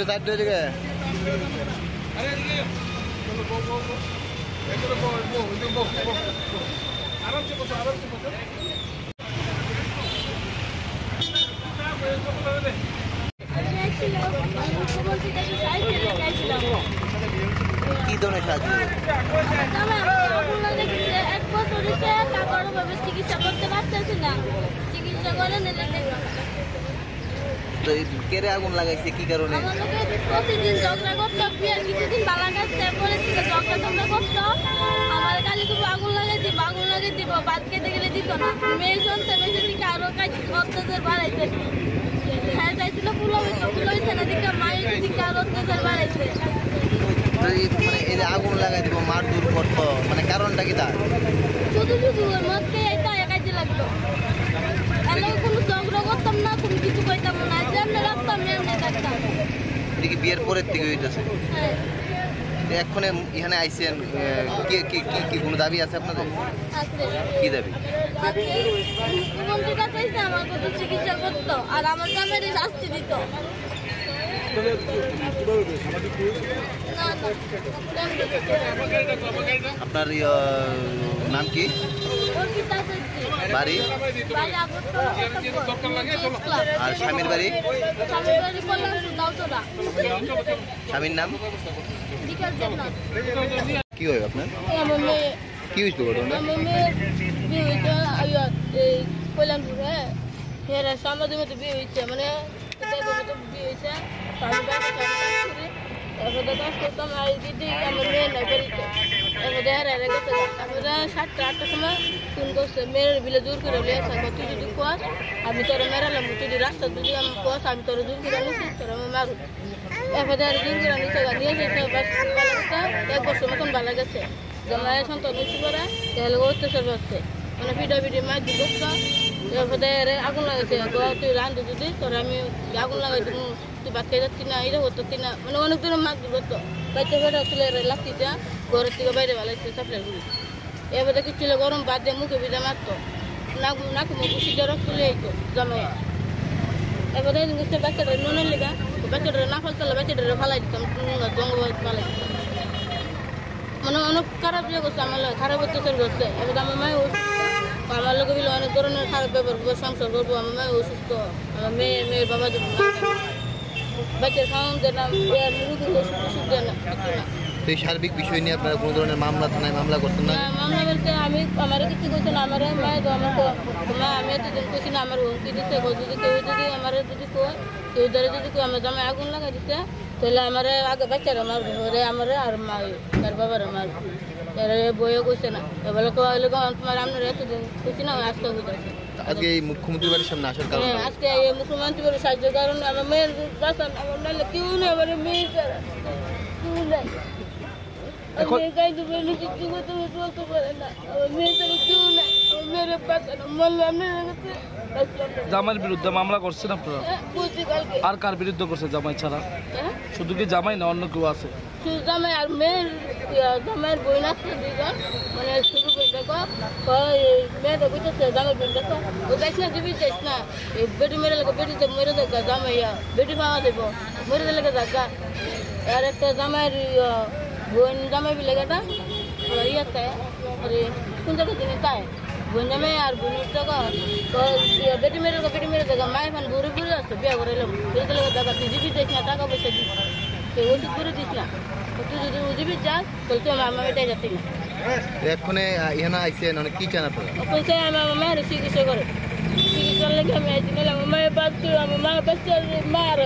চারটে চারটে দিকে কি ধরনের সাহায্য? চিকিৎসা করতে পারতেছি না, চিকিৎসা করে নিলে কেড়ে আগুন লাগাইছে কি কারণে? প্রতিদিন ঝগড়া করতো, কিছুদিন বালা গাছতে পরে থেকে ঝগড়া টগড়া করতো। আমার কালি খুব আগুন লাগাই দিব বাদ খেতে গেলে দিত না। মেয়ে শুনতে মেয়ে দিকে আরো অত্যাচার বাড়াইছে। হ্যাঁ চাইছিল পুলো হইছে না দিকে মায়ের দিকে আরো অত্যাচার বাড়াইছে। মানে এই যে আগুন লাগাই দিব মার দূর করতো, মানে কারণটা কি তার? শুধু ওর মধ্যে এটা একাইতে লাগতো। কোনো ঝগড়া করতাম না, কোনো কিছু কইতাম না, যেমনি রাখতাম এমনি থাকতাম। এটা কি বিয়ের পরের থেকে হইতেছে? হ্যাঁ। এখন এখানে আইসেন কি কোনো দাবি আছে আপনাদের? কি দাবি? মুখ্যমন্ত্রীর কাছে আমার কত চিকিৎসা করতো আর আমার গ্রামের শাস্তি দিত। আপনার নাম কি? বাড়ি? আর স্বামীর বাড়ি? স্বামীর নাম কি হয় আপনার? কি হয়েছিল ঘটনা? সামনে মতো বিয়ে হয়েছে, মানে বিয়ে হয়েছে। এরপরে কাজ করতাম আর দিদি আমার মেয়ে নাই বাড়িতে। এরপরে হারে গেছে। তারপরে 7টা 8টার সময় ফোন করছে, মেয়ের বিলে জোর করে লিয়েছে। তুই যদি কোয়াস আমি তোর মেরালাম, তুই যদি রাস্তা যদি আমি কোয়াস আমি তোর জোর করে নিচ্ছি, তোর আমি মারু। এরপরে আর জোর করে নিচ্ছে নিয়ে গেছে। ভালো গেছে 1 বছর মতন ভালো গেছে। মায়ের সন্তান বেশি করে তাহলে অত্যাচার হচ্ছে, মানে পিঠা মাছ দিব। এরপরে আগুন লাগাইছে, তুই রান্ধু যদি তোর আমি আগুন লাগাই দিব, তুই ভাত খাই যাচ্ছি না, এটা করতে না, মানে অনেক দূরে মাছ দিব। তো বাচ্চা বেড়া তুলে লাগতিটা ঘরের থেকে বাইরে বেলাইছে সাপ্লাই করি। এবার কিছু গরম বাদ দিয়ে মুখে ভিজা মারতো, নাকু মুখে সিদ্ধা রক্ত তুলে আইতো জমাই। এবারে বাচ্চাটা নুনের লেগা বাচ্চাটা না ফেলতে বাচ্চাটা ফালাই দিতাম, জঙ্গল ফালাই দিতাম। মানে অনেক খারাপ ইয়ে করছে আমার, খারাপ অত্যাচার করছে। এবার আমার মায়ের অসুস্থ, আমার লোক বলে অনেক ধরনের খারাপ ব্যবহার করবো, সংসার করবো। আমার মায়ের অসুস্থ, আমার মেয়ের বাবা বাচ্চার খাওয়ান দেয় না, রুগী ওষুধ দেয় না, কিছু না। তো এই সার্বিক বিষয় নিয়ে আপনারা কোনো ধরনের মামলা থানায় মামলা করছেন না? মামলা বলতে আমি আমার কিছু করছে না, আমার মায়ের আমার মা আমি এতদিন করছি না, আমার হুমকি দিচ্ছে। যদি কেউ যদি আমার যদি কেউ ধরে যদি কেউ আমার জামায় আগুন লাগাই দিচ্ছে তাহলে আমার আগে বাচ্চারা মারবে, ওরে আমার আর মা তার বাবারা মারবে। এরা বইও করছে না, এবার তোমার আপনার এতদিন করছি না, আজকে বুঝাচ্ছে। আজকে এই মুখ্যমন্ত্রী বাড়ির সামনে আসার কারণ? আজকে এই মুখ্যমন্ত্রী বাড়ির সাহায্যের কারণে আমার মেয়ের বাসা আমার নাহলে কেউ নেই, আমার মেয়ে ছাড়া কেউ নেই। আমি গাইতে পারি না, কিছু করতে বলতে পারে না, আমার মেয়ে ছাড়া কেউ নেই। আমার মেয়ের বাসা মরলে আপনার কাছে। জামাইয়ের বিরুদ্ধে মামলা করছেন আপনারা? আর কার বিরুদ্ধে করছে জামাই ছাড়া? শুধু কি জামাই না অন্য কেউ আছে? শুধু জামাই আর জামাইয়ের বই আছে দুইজন, মানে শুরু করে দেখো মেয়েটা বুঝতেছে জামাই বোন দেখো ও যাইস না, দিবি যাইস না, বেটি মেরে লাগে বেটিতে মেরে দেখা জামাইয়া বেটি পাওয়া দেব মেরে দিলে দেখা। আর একটা জামাইয়ের বোন জামাই বিলে গেটা ইয়াতে কোন জায়গায় জিনিস তাই বোন জামাই আর বোনের টাকা বেটি মেরে দেখা মায়ের ফান ঘুরে ঘুরে আসতো বিয়া করে এলাম দেখা। তুই দিবি যাইস না, টাকা পয়সা দিস, তুই ওষুধ করে দিস না, তুই যদি উজিবি যাস তাহলে তুই আমার এটাই যাচ্ছি না। এক্ষণে এখানে আইসেন অনেক কি চান আপনারা? পয়সা আমার মায়ের চিকিৎসা করে, চিকিৎসার লেগে আমি আইছি, আমার মায়ের বাচ্চা আমার মায়ের বাচ্চার মায়ের